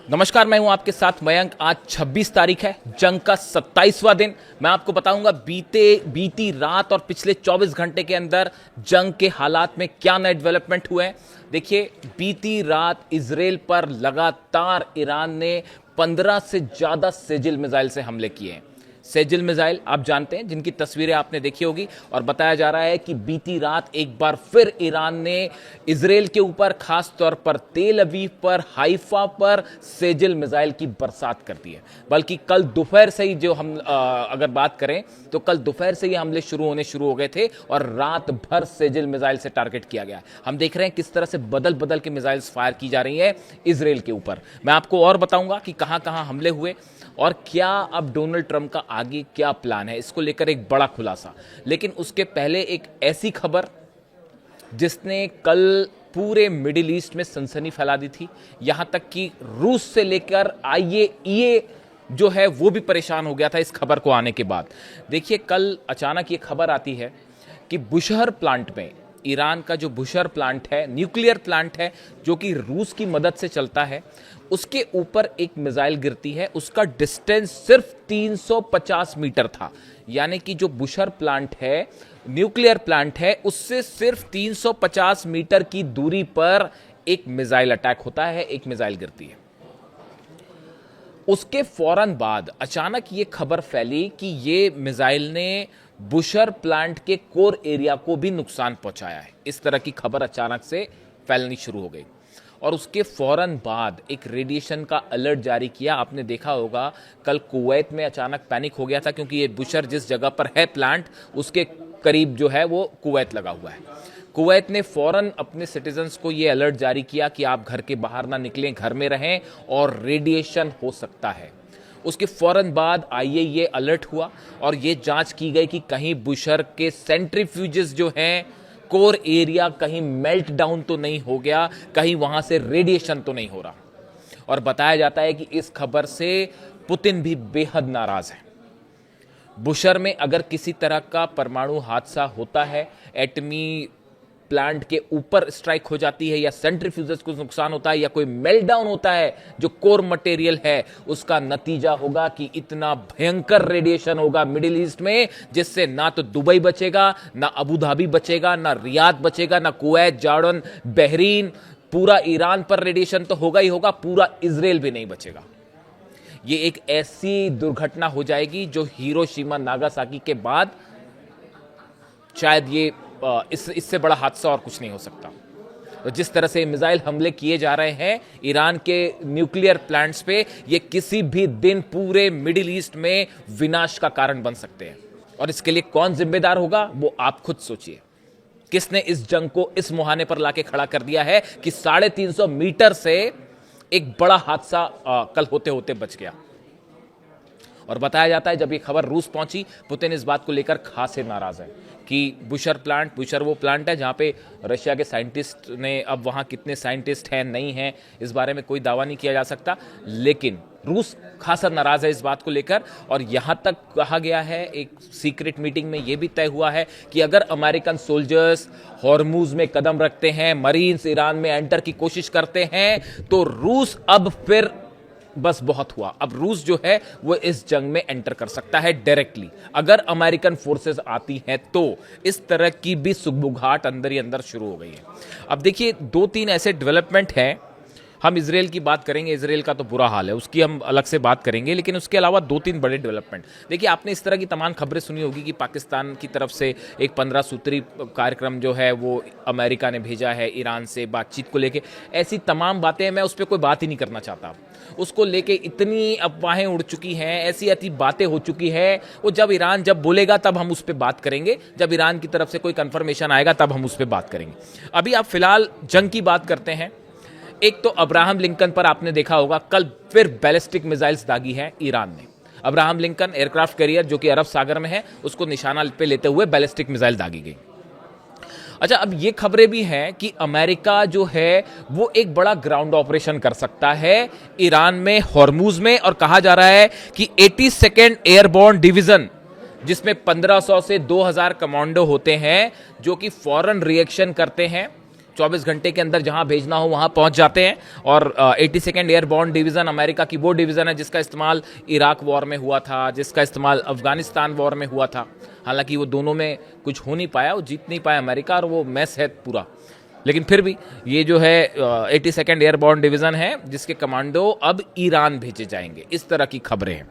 नमस्कार, मैं हूं आपके साथ मयंक। आज 26 तारीख है, जंग का 27वां दिन। मैं आपको बताऊंगा बीती रात और पिछले 24 घंटे के अंदर जंग के हालात में क्या नए डेवलपमेंट हुए हैं। देखिए, बीती रात इजराइल पर लगातार ईरान ने 15 से ज्यादा सेजिल मिसाइल से हमले किए हैं। सेजिल मिसाइल आप जानते हैं, जिनकी तस्वीरें आपने देखी होगी। और बताया जा रहा है कि बीती रात एक बार फिर ईरान ने इजराइल के ऊपर, खास तौर पर तेल अवीव पर, हाइफा पर सेजिल मिसाइल की बरसात कर दी है। बल्कि कल दोपहर से ही अगर बात करें तो कल दोपहर से ही हमले शुरू हो गए थे और रात भर सेजिल मिसाइल से टारगेट किया गया। हम देख रहे हैं किस तरह से बदल बदल के मिसाइल्स फायर की जा रही है इजराइल के ऊपर। मैं आपको और बताऊंगा कि कहां कहां हमले हुए और क्या अब डोनाल्ड ट्रंप का आगे क्या प्लान है, इसको लेकर एक बड़ा खुलासा। लेकिन उसके पहले एक ऐसी खबर जिसने कल पूरे मिडिल ईस्ट में सनसनी फैला दी थी, यहां तक कि रूस से लेकर IAEA जो है वो भी परेशान हो गया था इस खबर को आने के बाद। देखिए, कल अचानक ये खबर आती है कि बुशहर प्लांट में, ईरान का जो बुशहर प्लांट है, न्यूक्लियर प्लांट है जो कि रूस की मदद से चलता है, उसके ऊपर एक मिसाइल गिरती है। उसका डिस्टेंस सिर्फ 350 मीटर था। यानी कि जो बुशहर प्लांट है, न्यूक्लियर प्लांट है, उससे सिर्फ 350 मीटर की दूरी पर एक मिसाइल अटैक होता है, एक मिसाइल गिरती है। उसके फौरन बाद अचानक ये खबर फैली कि ये मिसाइल ने बुशहर प्लांट के कोर एरिया को भी नुकसान पहुंचाया है। इस तरह की खबर अचानक से फैलनी शुरू हो गई और उसके फौरन बाद एक रेडिएशन का अलर्ट जारी किया। आपने देखा होगा, कल कुवैत में अचानक पैनिक हो गया था, क्योंकि ये बुशहर जिस जगह पर है प्लांट, उसके करीब जो है वो कुवैत लगा हुआ है। कुवैत ने फौरन अपने सिटीजन्स को ये अलर्ट जारी किया कि आप घर के बाहर ना निकलें, घर में रहें और रेडिएशन हो सकता है। उसके फौरन बाद IAEA अलर्ट हुआ और ये जांच की गई कि कहीं बुशहर के सेंट्रीफ्यूजेस जो हैं, कोर एरिया कहीं मेल्ट डाउन तो नहीं हो गया, कहीं वहां से रेडिएशन तो नहीं हो रहा। और बताया जाता है कि इस खबर से पुतिन भी बेहद नाराज है। बुशहर में अगर किसी तरह का परमाणु हादसा होता है, एटमी प्लांट के ऊपर स्ट्राइक हो जाती है या सेंट्रीफ्यूजेस को नुकसान होता है या कोई मेल्टडाउन होता है जो कोर मटेरियल है, उसका नतीजा होगा कि इतना भयंकर रेडिएशन होगा मिडिल ईस्ट में, जिससे ना तो दुबई बचेगा, ना अबू धाबी बचेगा, ना रियाद बचेगा, ना कुवैत, जॉर्डन, बहरीन, पूरा ईरान पर रेडिएशन तो होगा ही होगा, पूरा इजराइल भी नहीं बचेगा। ये एक ऐसी दुर्घटना हो जाएगी जो हिरोशिमा नागासाकी के बाद शायद ये इससे बड़ा हादसा और कुछ नहीं हो सकता। तो जिस तरह से मिसाइल हमले किए जा रहे हैं ईरान के न्यूक्लियर प्लांट्स पे, ये किसी भी दिन पूरे मिडिल ईस्ट में विनाश का कारण बन सकते हैं। और इसके लिए कौन जिम्मेदार होगा वो आप खुद सोचिए। किसने इस जंग को इस मुहाने पर लाके खड़ा कर दिया है कि 350 मीटर से एक बड़ा हादसा कल होते होते बच गया। और बताया जाता है जब ये खबर रूस पहुंची, पुतिन इस बात को लेकर खासे नाराज है कि बुशहर वो प्लांट है जहां पे रशिया के साइंटिस्ट ने, अब वहां कितने साइंटिस्ट हैं नहीं हैं इस बारे में कोई दावा नहीं किया जा सकता, लेकिन रूस खासा नाराज है इस बात को लेकर। और यहां तक कहा गया है, एक सीक्रेट मीटिंग में यह भी तय हुआ है कि अगर अमेरिकन सोल्जर्स हॉर्मुज में कदम रखते हैं, मरीन्स ईरान में एंटर की कोशिश करते हैं, तो रूस अब फिर बस बहुत हुआ। अब रूस जो है वो इस जंग में एंटर कर सकता है डायरेक्टली, अगर अमेरिकन फोर्सेस आती हैं तो। इस तरह की भी सुगबुगाहट अंदर ही अंदर शुरू हो गई है। अब देखिए, 2-3 ऐसे डेवलपमेंट हैं। हम इजराइल की बात करेंगे, इजराइल का तो बुरा हाल है, उसकी हम अलग से बात करेंगे, लेकिन उसके अलावा 2-3 बड़े डेवलपमेंट। देखिए, आपने इस तरह की तमाम खबरें सुनी होगी कि पाकिस्तान की तरफ से एक 15 सूत्री कार्यक्रम जो है वो अमेरिका ने भेजा है ईरान से बातचीत को लेके। ऐसी तमाम बातें, मैं उस पर कोई बात ही नहीं करना चाहता। उसको लेके इतनी अफवाहें उड़ चुकी हैं, ऐसी ऐसी बातें हो चुकी है, वो जब ईरान जब बोलेगा तब हम उस पर बात करेंगे, जब ईरान की तरफ से कोई कंफर्मेशन आएगा तब हम उस पर बात करेंगे। अभी आप फिलहाल जंग की बात करते हैं। एक तो अब्राहम लिंकन पर आपने देखा होगा, कल फिर बैलिस्टिक मिसाइल्स दागी है ईरान ने। अब्राहम लिंकन एयरक्राफ्ट कैरियर जो कि अरब सागर में है, उसको निशाना पे लेते हुए बैलिस्टिक मिसाइल दागी गई। अच्छा, अब ये खबरें भी हैं कि अमेरिका जो है वो एक बड़ा ग्राउंड ऑपरेशन कर सकता है ईरान में, हॉर्मुज में। और कहा जा रहा है कि 82nd एयरबोर्न डिवीजन, जिसमें 1500 से 2000 कमांडो होते हैं जो कि फौरन रिएक्शन करते हैं 24 घंटे के अंदर जहां भेजना हो वहां पहुंच जाते हैं। और 82nd एयरबॉर्न डिवीज़न अमेरिका की वो डिवीज़न है जिसका इस्तेमाल इराक वॉर में हुआ था, जिसका इस्तेमाल अफगानिस्तान वॉर में हुआ था। हालांकि वो दोनों में कुछ हो नहीं पाया, वो जीत नहीं पाया अमेरिका, और वो मैस है पूरा। लेकिन फिर भी ये जो है 82nd एयरबॉर्न डिवीज़न है जिसके कमांडो अब ईरान भेजे जाएंगे, इस तरह की खबरें हैं।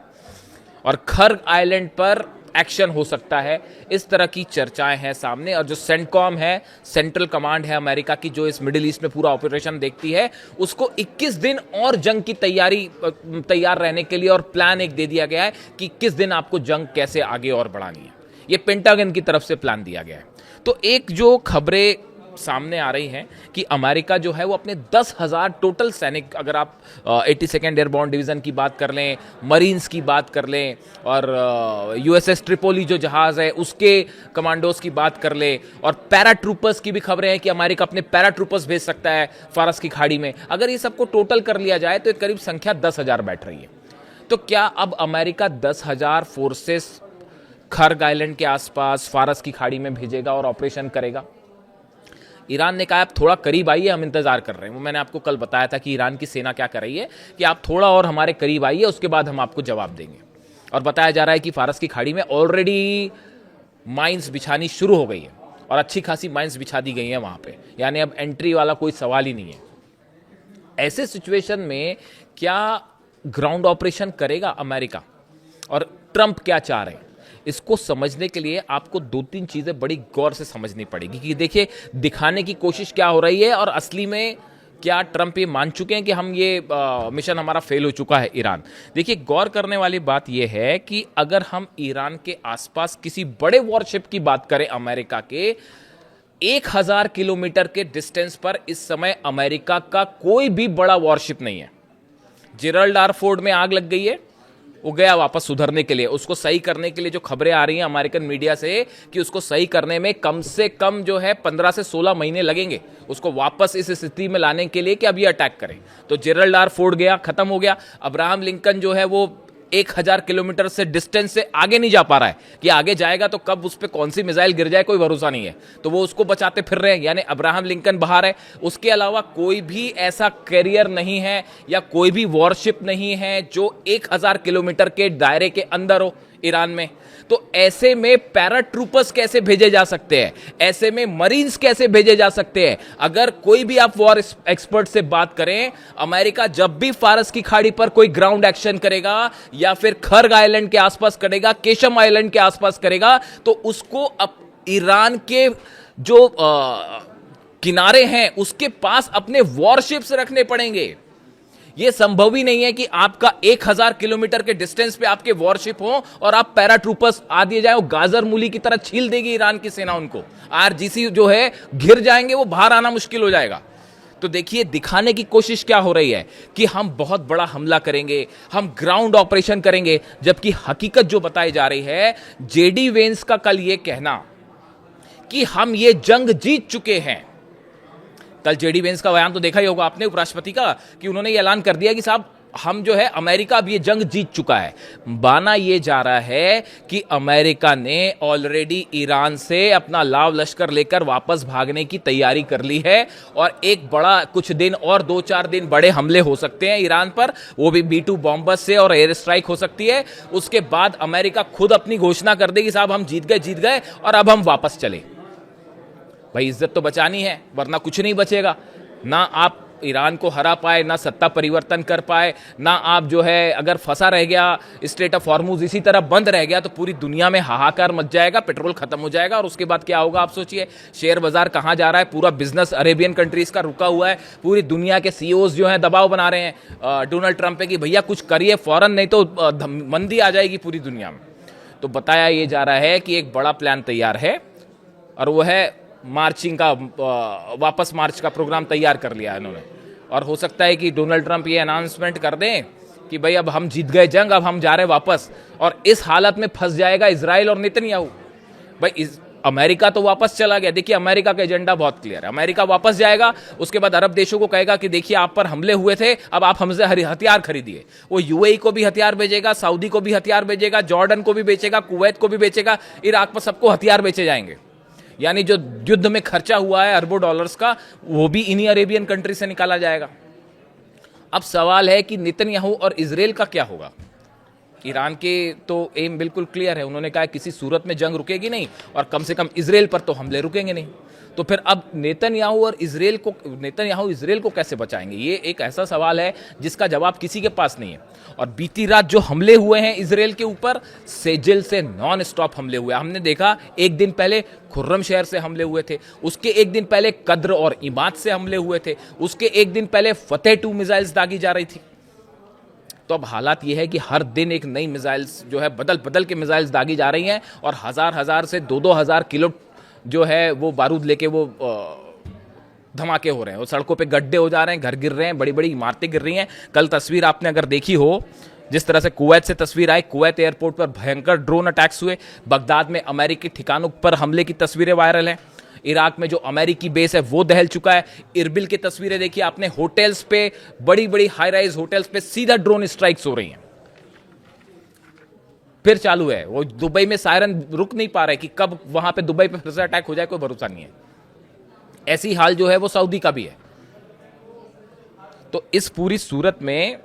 और खर्ग आइलैंड पर एक्शन हो सकता है, इस तरह की चर्चाएं हैं सामने। और जो सेंटकॉम है, सेंट्रल कमांड है अमेरिका की, जो इस मिडिल ईस्ट में पूरा ऑपरेशन देखती है, उसको 21 दिन और जंग की तैयार रहने के लिए और प्लान एक दे दिया गया है कि 21 दिन आपको जंग कैसे आगे और बढ़ानी है। ये पेंटागन की तरफ से प्लान दिया गया है। तो एक जो खबरें सामने आ रही हैं कि अमेरिका जो है वो अपने 10,000 टोटल सैनिक, अगर आप 82nd एयरबॉर्न डिवीज़न की बात कर लें, मरीन्स की बात कर लें, और यूएसएस ट्रिपोली जो जहाज़ है उसके कमांडोज की बात कर लें, और पैराट्रूपर्स की भी खबरें हैं कि अमेरिका अपने पैराट्रूपर्स भेज सकता है फारस की खाड़ी में। अगर ये सबको टोटल कर लिया जाए तो एक करीब संख्या 10,000 बैठ रही है। तो क्या अब अमेरिका 10,000 फोर्सेस खर्ग आइलैंड के आसपास फारस की खाड़ी में भेजेगा और ऑपरेशन करेगा? ईरान ने कहा आप थोड़ा करीब आइए, हम इंतजार कर रहे हैं। वो मैंने आपको कल बताया था कि ईरान की सेना क्या कर रही है कि आप थोड़ा और हमारे करीब आइए, उसके बाद हम आपको जवाब देंगे। और बताया जा रहा है कि फारस की खाड़ी में ऑलरेडी माइंस बिछानी शुरू हो गई है, और अच्छी खासी माइंस बिछा दी गई हैं वहां पे, यानी अब एंट्री वाला कोई सवाल ही नहीं है। ऐसे सिचुएशन में क्या ग्राउंड ऑपरेशन करेगा अमेरिका, और ट्रंप क्या चाह रहे हैं? इसको समझने के लिए आपको 2-3 चीजें बड़ी गौर से समझनी पड़ेगी कि देखिए दिखाने की कोशिश क्या हो रही है, और असली में क्या ट्रंप ये मान चुके हैं कि हम ये मिशन हमारा फेल हो चुका है ईरान। देखिए गौर करने वाली बात यह है कि अगर हम ईरान के आसपास किसी बड़े वॉरशिप की बात करें अमेरिका के, 1000 किलोमीटर के डिस्टेंस पर इस समय अमेरिका का कोई भी बड़ा वॉरशिप नहीं है। जेरल्ड आर फोर्ड में आग लग गई है, वो गया वापस सुधरने के लिए, उसको सही करने के लिए जो खबरें आ रही हैं अमेरिकन मीडिया से कि उसको सही करने में कम से कम जो है 15 से 16 महीने लगेंगे उसको वापस इस स्थिति में लाने के लिए कि अब ये अटैक करें। तो जेरल्ड आर फोर्ड गया, खत्म हो गया। अब्राहम लिंकन जो है वो 1000 किलोमीटर से डिस्टेंस से आगे नहीं जा पा रहा है, कि आगे जाएगा तो कब उस पर कौन सी मिसाइल गिर जाए कोई भरोसा नहीं है, तो वो उसको बचाते फिर रहे हैं, यानी अब्राहम लिंकन बाहर है। उसके अलावा कोई भी ऐसा कैरियर नहीं है या कोई भी वॉरशिप नहीं है जो 1000 किलोमीटर के दायरे के अंदर हो ईरान में। तो ऐसे में पैराट्रूपर्स कैसे भेजे जा सकते हैं, ऐसे में मरीन्स कैसे भेजे जा सकते हैं? अगर कोई भी आप वॉर एक्सपर्ट से बात करें, अमेरिका जब भी फारस की खाड़ी पर कोई ग्राउंड एक्शन करेगा या फिर खर्ग आइलैंड के आसपास करेगा, केशम आइलैंड के आसपास करेगा, तो उसको ईरान के जो किनारे हैं उसके पास अपने वॉरशिप्स रखने पड़ेंगे। यह संभव ही नहीं है कि आपका 1000 किलोमीटर के डिस्टेंस पे आपके वॉरशिप हो और आप पैराट्रूपर्स आ दिए जाए, गाजर मूली की तरह छील देगी ईरान की सेना उनको। आरजीसी जो है घिर जाएंगे, वो बाहर आना मुश्किल हो जाएगा। तो देखिए दिखाने की कोशिश क्या हो रही है कि हम बहुत बड़ा हमला करेंगे, हम ग्राउंड ऑपरेशन करेंगे, जबकि हकीकत जो बताई जा रही है, जेडी वेंस का कल यह कहना कि हम ये जंग जीत चुके हैं। कल जेडी वेंस का बयान तो देखा ही होगा आपने, उपराष्ट्रपति का, कि उन्होंने ये ऐलान कर दिया कि साहब हम जो है अमेरिका अब ये जंग जीत चुका है। माना ये जा रहा है कि अमेरिका ने ऑलरेडी ईरान से अपना लाव लश्कर लेकर वापस भागने की तैयारी कर ली है, और एक बड़ा कुछ दिन और 2-4 दिन बड़े हमले हो सकते हैं ईरान पर, वो भी B-2 बॉम्बर्स से, और एयर स्ट्राइक हो सकती है। उसके बाद अमेरिका खुद अपनी घोषणा कर देगी साहब हम जीत गए और अब हम वापस चले। भाई इज्जत तो बचानी है, वरना कुछ नहीं बचेगा। ना आप ईरान को हरा पाए, ना सत्ता परिवर्तन कर पाए, ना आप जो है अगर फंसा रह गया, स्ट्रेट ऑफ हॉर्मुज इसी तरह बंद रह गया, तो पूरी दुनिया में हाहाकार मच जाएगा, पेट्रोल खत्म हो जाएगा, और उसके बाद क्या होगा आप सोचिए। शेयर बाजार कहाँ जा रहा है, पूरा बिजनेस अरेबियन कंट्रीज का रुका हुआ है, पूरी दुनिया के सीईओज जो हैं दबाव बना रहे हैं डोनाल्ड ट्रंप पे कि भैया कुछ करिए फौरन, नहीं तो मंदी आ जाएगी पूरी दुनिया में। तो बताया ये जा रहा है कि एक बड़ा प्लान तैयार है, और वो है मार्चिंग का, वापस मार्च का प्रोग्राम तैयार कर लिया है इन्होंने। और हो सकता है कि डोनाल्ड ट्रंप ये अनाउंसमेंट कर दें कि भाई अब हम जीत गए जंग, अब हम जा रहे वापस, और इस हालत में फंस जाएगा इजराइल और नेतन्याहू। भाई अमेरिका तो वापस चला गया, देखिए अमेरिका का एजेंडा बहुत क्लियर है, अमेरिका वापस जाएगा, उसके बाद अरब देशों को कहेगा कि देखिए आप पर हमले हुए थे, अब आप हमसे हथियार खरीदिए। वो यूएई को भी हथियार भेजेगा, सऊदी को भी हथियार भेजेगा, जॉर्डन को भी बेचेगा, कुवैत को भी बेचेगा, इराक पर सबको हथियार बेचे जाएंगे। यानी जो युद्ध में खर्चा हुआ है अरबों डॉलर्स का, वो भी इन्हीं अरेबियन कंट्री से निकाला जाएगा। अब सवाल है कि नेतन्याहू और इजराइल का क्या होगा। ईरान के तो एम बिल्कुल क्लियर है, उन्होंने कहा किसी सूरत में जंग रुकेगी नहीं और कम से कम इजराइल पर तो हमले रुकेंगे नहीं। तो फिर अब नेतन्याहू इजराइल को कैसे बचाएंगे, ये एक ऐसा सवाल है जिसका जवाब किसी के पास नहीं है। और बीती रात जो हमले हुए हैं इजराइल के ऊपर, सेजिल से नॉन स्टॉप हमले हुए। हमने देखा एक दिन पहले खुर्रम शहर से हमले हुए थे, उसके एक दिन पहले कद्र और इमाद से हमले हुए थे, उसके एक दिन पहले फतेह 2 मिसाइल्स दागी जा रही थी। तो अब हालात ये है कि हर दिन एक नई मिसाइल्स जो है बदल बदल के मिसाइल्स दागी जा रही हैं और हजार से 2,000 किलो जो है वो बारूद लेके वो धमाके हो रहे हैं, वो सड़कों पे गड्ढे हो जा रहे हैं, घर गिर रहे हैं, बड़ी बड़ी इमारतें गिर रही हैं। कल तस्वीर आपने अगर देखी हो, जिस तरह से कुवैत से तस्वीर आई, कुवैत एयरपोर्ट पर भयंकर ड्रोन अटैक्स हुए, बगदाद में अमेरिकी ठिकानों पर हमले की तस्वीरें वायरल हैं, इराक में जो अमेरिकी बेस है वो दहल चुका है। इरबिल की तस्वीरें देखिए आपने, होटल्स पे, बड़ी बड़ी हाई राइज होटल्स पे सीधा ड्रोन स्ट्राइक्स हो रही हैं। फिर चालू है, वो दुबई में सायरन रुक नहीं पा रहे कि कब वहां पे दुबई पे फिर से अटैक हो जाए, कोई भरोसा नहीं है। ऐसी हाल जो है वो सऊदी का भी है। तो इस पूरी सूरत में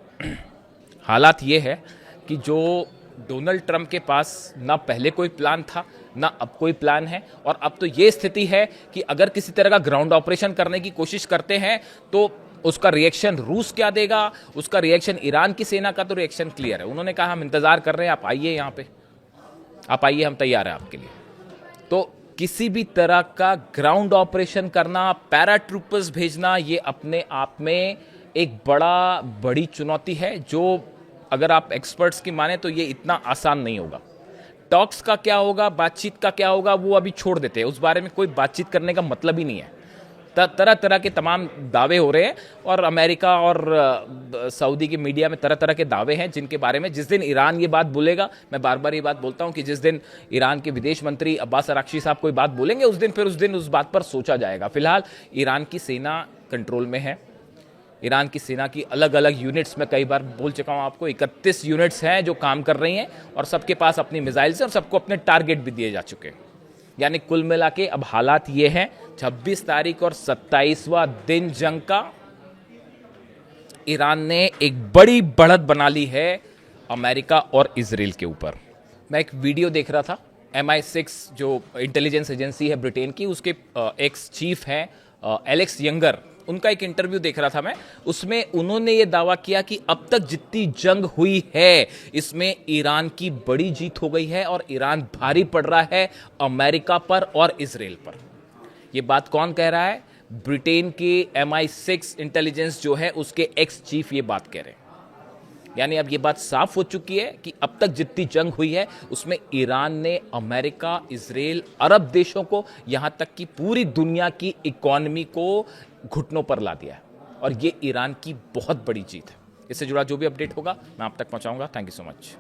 हालात ये है कि जो डोनाल्ड ट्रंप के पास ना पहले कोई प्लान था ना अब कोई प्लान है, और अब तो ये स्थिति है कि अगर किसी तरह का ग्राउंड ऑपरेशन करने की कोशिश करते हैं तो उसका रिएक्शन रूस क्या देगा, उसका रिएक्शन ईरान की सेना का तो रिएक्शन क्लियर है। उन्होंने कहा हम इंतजार कर रहे हैं, आप आइए यहाँ पे, आप आइए, हम तैयार हैं आपके लिए। तो किसी भी तरह का ग्राउंड ऑपरेशन करना, पैरा ट्रूपर्स भेजना, ये अपने आप में एक बड़ी चुनौती है, जो अगर आप एक्सपर्ट्स की माने तो ये इतना आसान नहीं होगा। टॉक्स का क्या होगा, बातचीत का क्या होगा, वो अभी छोड़ देते हैं, उस बारे में कोई बातचीत करने का मतलब ही नहीं है। तरह तरह के तमाम दावे हो रहे हैं और अमेरिका और सऊदी की मीडिया में तरह तरह के दावे हैं जिनके बारे में जिस दिन ईरान ये बात बोलेगा, मैं बार बार ये बात बोलता हूं कि जिस दिन ईरान के विदेश मंत्री अब्बास अराक्ची साहब कोई बात बोलेंगे उस दिन उस बात पर सोचा जाएगा। फिलहाल ईरान की सेना कंट्रोल में है। ईरान की सेना की अलग अलग यूनिट्स में, कई बार बोल चुका हूं आपको, 31 यूनिट्स हैं जो काम कर रही हैं और सबके पास अपनी मिसाइल्स हैं और सबको अपने टारगेट भी दिए जा चुके हैं। यानी कुल मिला के अब हालात ये हैं, 26 तारीख और 27वां दिन जंग का। ईरान ने एक बड़ी बढ़त बना ली है अमेरिका और इजराइल के ऊपर। मैं एक वीडियो देख रहा था, MI6 जो इंटेलिजेंस एजेंसी है ब्रिटेन की, उसके एक्स चीफ हैं एलेक्स यंगर, उनका एक इंटरव्यू देख रहा था मैं। उसमें उन्होंने ये दावा किया कि अब तक जितनी जंग हुई है इसमें ईरान की बड़ी जीत हो गई है और ईरान भारी पड़ रहा है अमेरिका पर और इजराइल पर। ये बात कौन कह रहा है? ब्रिटेन के MI6 इंटेलिजेंस जो है उसके एक्स चीफ ये बात कह रहे हैं। यानी अब ये बात साफ हो चुकी है कि अब तक जितनी जंग हुई है उसमें ईरान ने अमेरिका, इजराइल, अरब देशों को, यहां तक कि पूरी दुनिया की इकोनॉमी को घुटनों पर ला दिया है और ये ईरान की बहुत बड़ी जीत है। इससे जुड़ा जो भी अपडेट होगा मैं आप तक पहुंचाऊंगा। Thank you so much.